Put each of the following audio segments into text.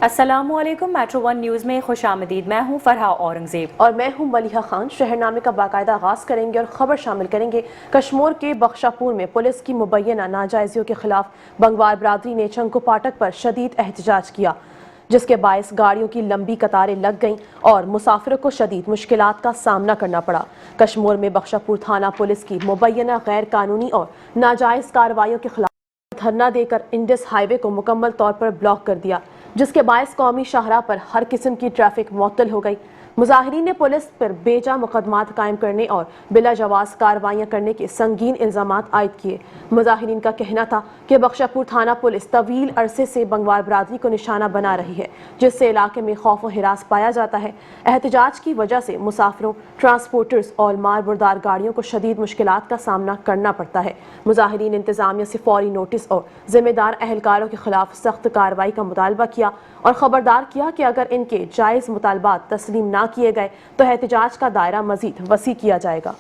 السلام علیکم، metro One news میں خوش آمدید۔ میں ہوں فرحہ اورنگزیب اور میں ہوں ملیحہ خان۔ شہرنامے کا باقاعدہ آغاز کریں گے اور خبر شامل کریں گے۔ کشمور کے بخشا پور میں پولیس کی مبینہ ناجائزیوں کے خلاف بنگوار برادری نے چنکو پاٹک پر شدید احتجاج کیا، جس کے باعث گاڑیوں کی لمبی قطاریں لگ گئیں اور مسافروں کو شدید مشکلات کا سامنا کرنا پڑا۔ کشمور میں بخشا پور تھانہ پولیس کی مبینہ غیر قانونی اور ناجائز کارروائیوں کے خلاف دھرنا دے کر انڈس ہائی وے کو مکمل طور پر بلاک کر دیا، جس کے باعث قومی شاہراہ پر ہر قسم کی ٹریفک معطل ہو گئی۔ مظاہرین نے پولیس پر بے جا مقدمات قائم کرنے اور بلا جواز کارروائیاں کرنے کے سنگین الزامات عائد کیے۔ مظاہرین کا کہنا تھا کہ بخشا پور تھانہ پولیس طویل عرصے سے بنگوار برادری کو نشانہ بنا رہی ہے، جس سے علاقے میں خوف و ہراس پایا جاتا ہے۔ احتجاج کی وجہ سے مسافروں، ٹرانسپورٹرز اور مال بردار گاڑیوں کو شدید مشکلات کا سامنا کرنا پڑتا ہے۔ مظاہرین انتظامیہ سے فوری نوٹس اور ذمہ دار اہلکاروں کے خلاف سخت کارروائی کا مطالبہ کیا اور خبردار کیا کہ اگر ان کے جائز مطالبات تسلیم نہ کیے گئے تو احتجاج کا دائرہ مزید وسیع کیا جائے گا۔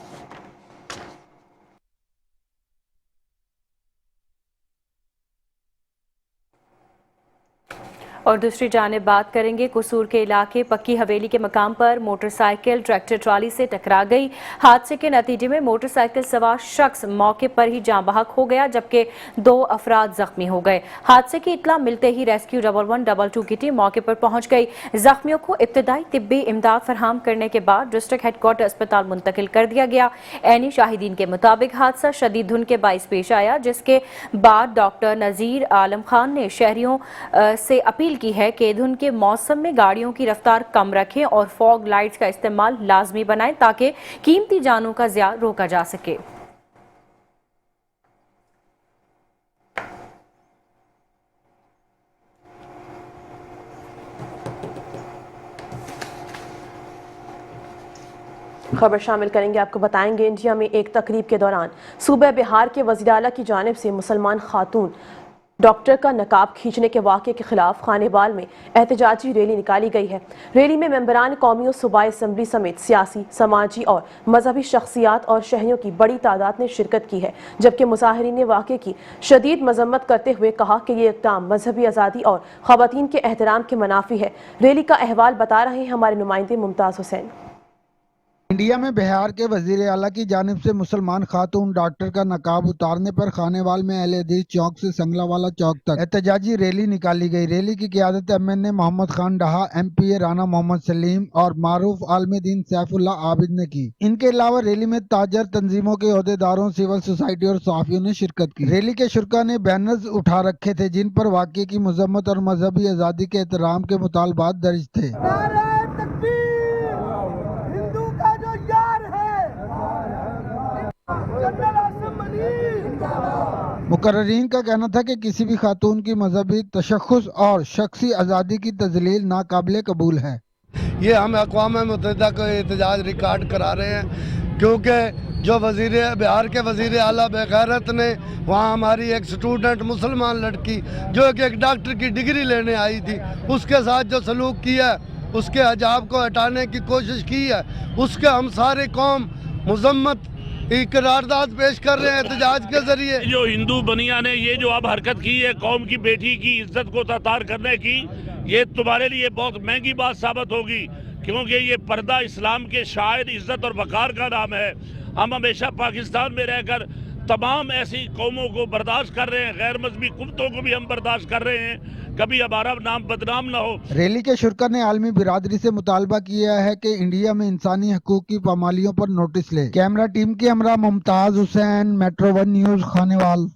اور دوسری جانب بات کریں گے قصور کے علاقے پکی حویلی کے مقام پر موٹر سائیکل ٹریکٹر ٹرالی سے ٹکرا گئی۔ حادثے کے نتیجے میں موٹر سائیکل سوار شخص موقع پر ہی جاں بحق ہو گیا، جبکہ 2 افراد زخمی ہو گئے۔ حادثے کی اطلاع ملتے ہی ریسکیو 1122 کی ٹیم موقع پر پہنچ گئی۔ زخمیوں کو ابتدائی طبی امداد فراہم کرنے کے بعد ڈسٹرکٹ ہیڈ کوارٹر اسپتال منتقل کر دیا گیا۔ عینی شاہدین کے مطابق حادثہ شدید دھند کے باعث پیش آیا، جس کے بعد ڈاکٹر نذیر عالم خان نے شہریوں سے اپیل کی ہے کہ دھند کے موسم میں گاڑیوں کی رفتار کم رکھیں اور فوگ لائٹس کا استعمال لازمی بنائیں تاکہ قیمتی جانوں کا ضیاع روکا جا سکے۔ خبر شامل کریں گے، آپ کو بتائیں گے انڈیا میں ایک تقریب کے دوران صوبہ بہار کے وزیر اعلیٰ کی جانب سے مسلمان خاتون ڈاکٹر کا نقاب کھینچنے کے واقعے کے خلاف خانے بال میں احتجاجی ریلی نکالی گئی ہے۔ ریلی میں ممبران قومی و صوبائی اسمبلی سمیت سیاسی، سماجی اور مذہبی شخصیات اور شہریوں کی بڑی تعداد نے شرکت کی ہے، جبکہ مظاہرین نے واقعے کی شدید مذمت کرتے ہوئے کہا کہ یہ اقدام مذہبی آزادی اور خواتین کے احترام کے منافی ہے۔ ریلی کا احوال بتا رہے ہیں ہمارے نمائندے ممتاز حسین۔ انڈیا میں بہار کے وزیر اعلیٰ کی جانب سے مسلمان خاتون ڈاکٹر کا نقاب اتارنے پر خانے وال میں اہل حدیث چوک سے سنگلا والا چوک تک احتجاجی ریلی نکالی گئی۔ ریلی کی قیادت MN محمد خان ڈہا، MPA رانا محمد سلیم اور معروف عالم دین سیف اللہ عابد نے کی۔ ان کے علاوہ ریلی میں تاجر تنظیموں کے عہدیداروں، سول سوسائٹی اور صحافیوں نے شرکت کی۔ ریلی کے شرکاء نے بینرز اٹھا رکھے تھے جن پر واقعے کی مذمت اور مذہبی آزادی کے احترام کے مطالبات درج تھے۔ مقررین کا کہنا تھا کہ کسی بھی خاتون کی مذہبی تشخص اور شخصی آزادی کی تذلیل ناقابل قبول ہے۔ یہ ہم اقوام متحدہ کو احتجاج ریکارڈ کرا رہے ہیں کیونکہ جو بہار کے وزیر اعلیٰ بغیرت نے وہاں ہماری ایک اسٹوڈنٹ مسلمان لڑکی جو ایک ڈاکٹر کی ڈگری لینے آئی تھی، اس کے ساتھ جو سلوک کیا ہے، اس کے حجاب کو ہٹانے کی کوشش کی ہے، اس کے ہم سارے قوم مذمت قرارداد پیش کر رہے ہیں احتجاج کے ذریعے۔ جو ہندو بنیا نے یہ جو اب حرکت کی ہے قوم کی بیٹی کی عزت کو تاتار کرنے کی، یہ تمہارے لیے بہت مہنگی بات ثابت ہوگی، کیونکہ یہ پردہ اسلام کے شاعر عزت اور وقار کا نام ہے۔ ہم ہمیشہ پاکستان میں رہ کر تمام ایسی قوموں کو برداشت کر رہے ہیں، غیر مذہبی قوتوں کو بھی ہم برداشت کر رہے ہیں، کبھی ہمارا نام بدنام نہ ہو۔ ریلی کے شرکاء نے عالمی برادری سے مطالبہ کیا ہے کہ انڈیا میں انسانی حقوق کی پامالیوں پر نوٹس لے۔ کیمرہ ٹیم کے ہمراہ ممتاز حسین، میٹرو ون نیوز، خانے وال۔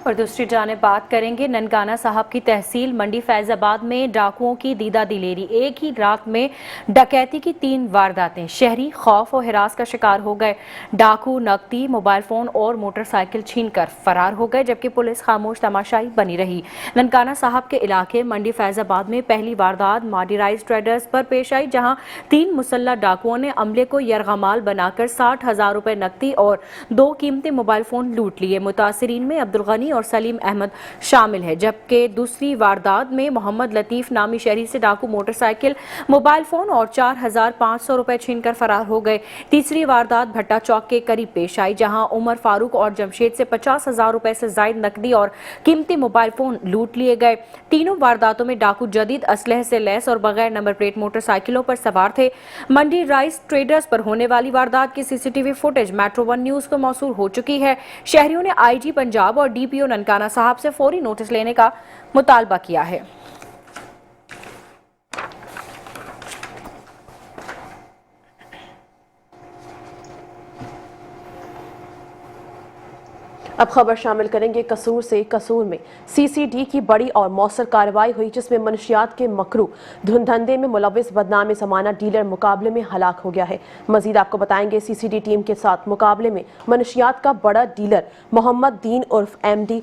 اور دوسری جانب بات کریں گے ننکانہ صاحب کی تحصیل منڈی فیض آباد میں ڈاکوؤں کی دیدہ دلیری۔ ایک ہی رات میں ڈکیتی کی 3 وارداتیں، شہری خوف و ہراس کا شکار ہو گئے۔ ڈاکو نقدی، موبائل فون اور موٹر سائیکل چھین کر فرار ہو گئے، جبکہ پولیس خاموش تماشائی بنی رہی۔ ننکانہ صاحب کے علاقے منڈی فیض آباد میں پہلی واردات ماڈرائزڈ ٹریڈرز پر پیش آئی، جہاں 3 مسلح ڈاکوؤں نے عملے کو یرغمال بنا کر 60,000 روپے نقدی اور 2 قیمتی موبائل فون لوٹ لیے۔ متاثرین میں عبدالغنی اور سلیم احمد شامل ہے، جبکہ دوسری واردات میں محمد لطیف نامی شہری سے ڈاکو موٹر سائیکل، موبائل فون اور 4,500 روپے چھین کر فرار ہو گئے۔ تیسری واردات بھٹا چوک کے قریب پیش آئی، جہاں عمر فاروق اور جمشید سے 50,000 روپے سے زائد نقدی اور قیمتی موبائل فون لوٹ لیے گئے۔ تینوں وارداتوں میں ڈاکو جدید اسلحے سے لیس اور بغیر نمبر پلیٹ موٹر سائیکلوں پر سوار تھے۔ منڈی رائس ٹریڈرز پر ہونے والی واردات کی C C T V footage Metro One News کو موصول ہو چکی ہے۔ شہریوں نے آئی جی پنجاب اور ڈی پی او ننکانہ صاحب سے فوری نوٹس لینے کا مطالبہ کیا ہے۔ اب خبر شامل کریں گے قصور سے۔ قصور میں سی سی ڈی کی بڑی اور مؤثر کارروائی ہوئی، جس میں منشیات کے مکروہ دھندے میں ملوث بدنام زمانہ ڈیلر مقابلے میں ہلاک ہو گیا ہے۔ مزید آپ کو بتائیں گے سی سی ڈی ٹیم کے ساتھ مقابلے میں منشیات کا بڑا ڈیلر محمد دین عرف ایم ڈی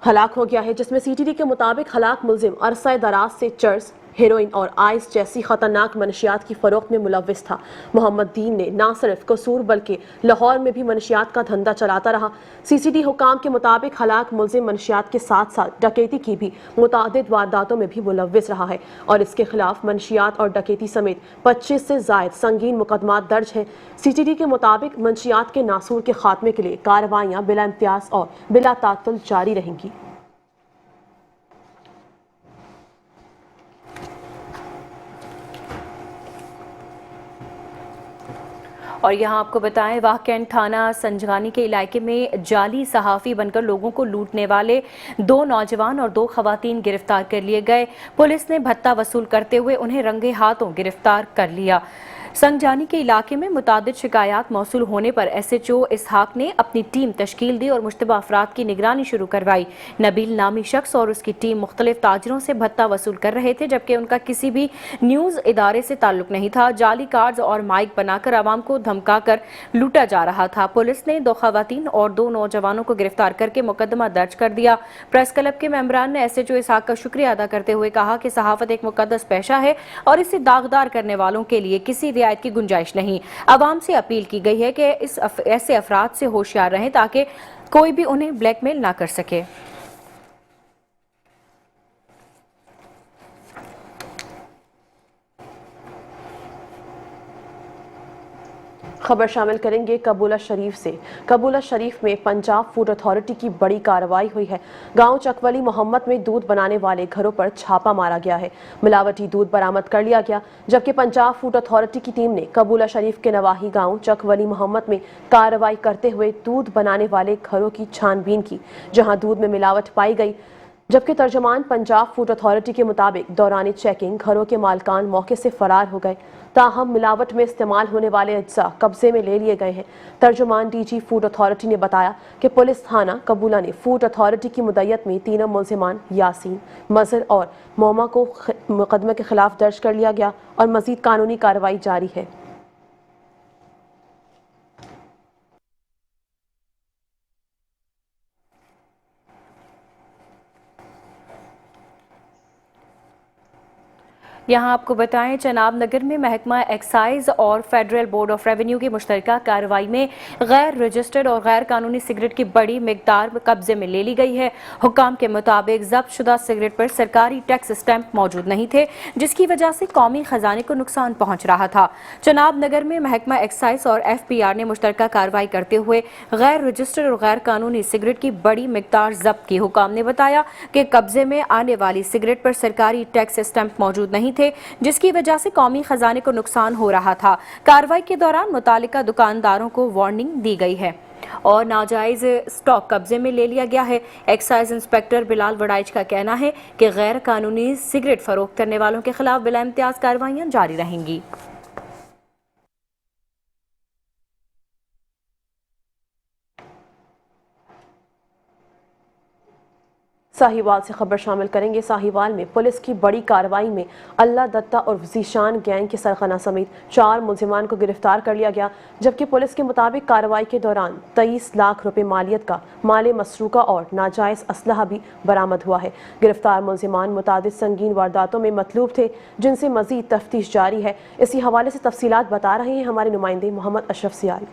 ہلاک ہو گیا ہے، جس میں سی ٹی ڈی کے مطابق ہلاک ملزم عرصہ دراز سے چرس، ہیروئن اور آئس جیسی خطرناک منشیات کی فروخت میں ملوث تھا۔ محمد دین نے نہ صرف قصور بلکہ لاہور میں بھی منشیات کا دھندا چلاتا رہا۔ سی سی ڈی حکام کے مطابق ہلاک ملزم منشیات کے ساتھ ساتھ ڈکیتی کی بھی متعدد وارداتوں میں بھی ملوث رہا ہے اور اس کے خلاف منشیات اور ڈکیتی سمیت 25 سے زائد سنگین مقدمات درج ہیں۔ سی ٹی ڈی کے مطابق منشیات کے ناصور کے خاتمے کے لیے کارروائیاں بلا امتیاز اور بلا تعطل جاری رہیں گی۔ اور یہاں آپ کو بتائیں، واہ تھانہ سنجگانی کے علاقے میں جعلی صحافی بن کر لوگوں کو لوٹنے والے 2 نوجوان اور 2 خواتین گرفتار کر لیے گئے۔ پولیس نے بھتہ وصول کرتے ہوئے انہیں رنگے ہاتھوں گرفتار کر لیا۔ سنجگانی کے علاقے میں متعدد شکایات موصول ہونے پر ایس ایچ او اسحاق نے اپنی ٹیم تشکیل دی اور مشتبہ افراد کی نگرانی شروع کروائی۔ نبیل نامی شخص اور اس کی ٹیم مختلف تاجروں سے بھتہ وصول کر رہے تھے، جبکہ ان کا کسی بھی نیوز ادارے سے تعلق نہیں تھا۔ جعلی کارڈز اور مائک بنا کر عوام کو دھمکا کر لوٹا جا رہا تھا۔ پولیس نے 2 خواتین اور 2 نوجوانوں کو گرفتار کر کے مقدمہ درج کر دیا۔ پریس کلب کے ممبران نے ایس ایچ او اسحاق کا شکریہ ادا کرتے ہوئے کہا کہ صحافت ایک مقدس پیشہ ہے اور اسے داغدار کرنے والوں کے لیے کسی رعایت کی گنجائش نہیں۔ عوام سے اپیل کی گئی ہے کہ ایسے افراد سے ہوشیار رہیں تاکہ کوئی بھی انہیں بلیک میل نہ کر سکے۔ خبر شامل کریں گے قبولہ شریف سے۔ قبولہ شریف میں پنجاب فوڈ اتھارٹی کی بڑی کارروائی ہوئی ہے۔ گاؤں چکولی محمد میں دودھ بنانے والے گھروں پر چھاپا مارا گیا ہے۔ ملاوٹی دودھ برآمد کر لیا گیا، جبکہ پنجاب فوڈ اتھارٹی کی ٹیم نے قبولہ شریف کے نواحی گاؤں چکولی محمد میں کارروائی کرتے ہوئے دودھ بنانے والے گھروں کی چھان بین کی، جہاں دودھ میں ملاوٹ پائی گئی، جبکہ ترجمان پنجاب فوڈ اتھارٹی کے مطابق دوران چیکنگ گھروں کے مالکان موقع سے فرار ہو گئے، تاہم ملاوٹ میں استعمال ہونے والے اجزاء قبضے میں لے لیے گئے ہیں۔ ترجمان ڈی جی فوڈ اتھارٹی نے بتایا کہ پولیس تھانہ قبولہ نے فوڈ اتھارٹی کی مدعیت میں 3 ملزمان یاسین، مظہر اور موما کو مقدمے کے خلاف درج کر لیا گیا اور مزید قانونی کارروائی جاری ہے۔ یہاں آپ کو بتائیں، چناب نگر میں محکمہ ایکسائز اور فیڈرل بورڈ آف ریونیو کی مشترکہ کارروائی میں غیر رجسٹرڈ اور غیر قانونی سگریٹ کی بڑی مقدار قبضے میں لے لی گئی ہے۔ حکام کے مطابق ضبط شدہ سگریٹ پر سرکاری ٹیکس اسٹیمپ موجود نہیں تھے، جس کی وجہ سے قومی خزانے کو نقصان پہنچ رہا تھا۔ چناب نگر میں محکمہ ایکسائز اور ایف پی آر نے مشترکہ کارروائی کرتے ہوئے غیر رجسٹرڈ اور غیر قانونی سگریٹ کی بڑی مقدار ضبط کی۔ حکام نے بتایا کہ قبضے میں آنے والی سگریٹ پر سرکاری ٹیکس اسٹیمپ موجود نہیں تھے، جس کی وجہ سے قومی خزانے کو نقصان ہو رہا تھا۔ کارروائی کے دوران متعلقہ دکانداروں کو وارننگ دی گئی ہے اور ناجائز سٹاک قبضے میں لے لیا گیا ہے۔ ایکسائز انسپیکٹر بلال وڑائچ کا کہنا ہے کہ غیر قانونی سگریٹ فروخت کرنے والوں کے خلاف بلا امتیاز کارروائیاں جاری رہیں گی۔ ساہیوال سے خبر شامل کریں گے۔ ساہیوال میں پولیس کی بڑی کارروائی میں اللہ دتہ اور ذیشان گینگ کے سرغنہ سمیت 4 ملزمان کو گرفتار کر لیا گیا، جبکہ پولیس کے مطابق کارروائی کے دوران 23 لاکھ روپے مالیت کا مال مسروقہ اور ناجائز اسلحہ بھی برآمد ہوا ہے۔ گرفتار ملزمان متعدد سنگین وارداتوں میں مطلوب تھے، جن سے مزید تفتیش جاری ہے۔ اسی حوالے سے تفصیلات بتا رہے ہیں ہمارے نمائندے محمد اشرف سیاری۔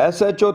SHO